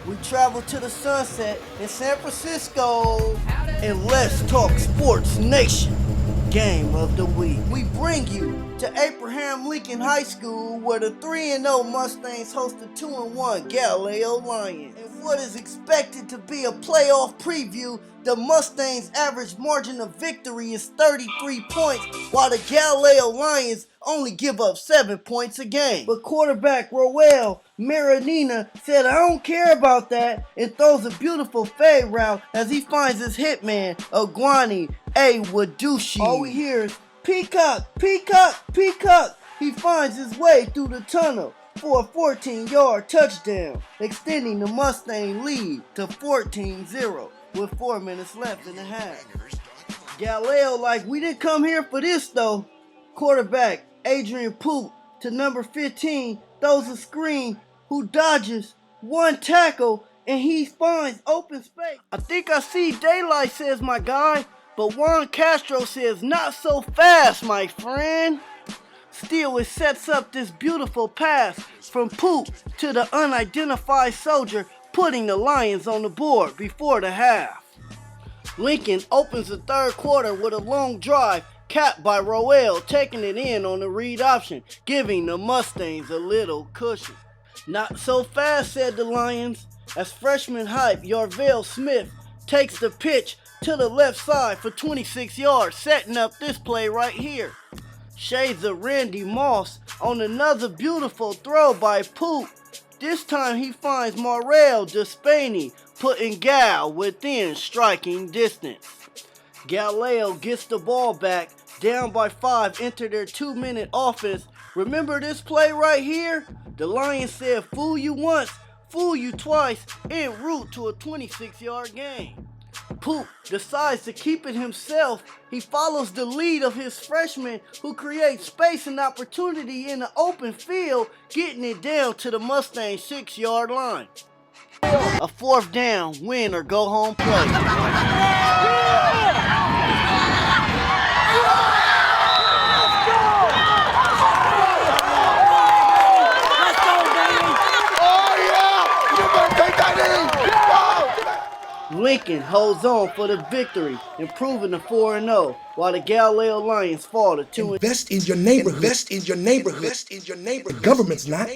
We travel to the sunset in San Francisco. And let's talk Sports Nation. Game of the week. We bring you to Abraham Lincoln High School, where the 3-0 Mustangs host the 2-1 Galileo Lions. And what is expected to be a playoff preview, the Mustangs' average margin of victory is 33 points, while the Galileo Lions only give up 7 points a game. But quarterback Roel Marinina said, "I don't care about that," and throws a beautiful fade route as he finds his hitman, Ogwani Awadushi. All we hear is, "Peacock, Peacock, Peacock." He finds his way through the tunnel for a 14-yard touchdown, extending the Mustang lead to 14-0 with 4 minutes left in the half. Galileo like, "We didn't come here for this though." Quarterback Adrian Poop to number 15 throws a screen, who dodges one tackle, and he finds open space. "I think I see daylight," says my guy, but Juan Castro says, "Not so fast, my friend." Still, it sets up this beautiful pass from Poop to the unidentified soldier, putting the Lions on the board before the half. Lincoln opens the third quarter with a long drive, capped by Roel taking it in on the read option, giving the Mustangs a little cushion. "Not so fast," said the Lions, as freshman hype Yarvell Smith takes the pitch to the left side for 26 yards, setting up this play right here. Shades of Randy Moss on another beautiful throw by Poop. This time he finds Morel Despaini, putting Gal within striking distance. Galileo gets the ball back, down by 5, enter their 2-minute offense. Remember this play right here? The Lions said, "Fool you once, fool you twice," en route to a 26-yard gain. Poop decides to keep it himself. He follows the lead of his freshman, who creates space and opportunity in the open field, getting it down to the Mustang 6-yard line. A 4th down, win or go home play. Lincoln holds on for the victory, improving to 4-0, while the Galileo Lions fall to 2-2. Invest in your neighborhood. Invest in your neighborhood. The government's not.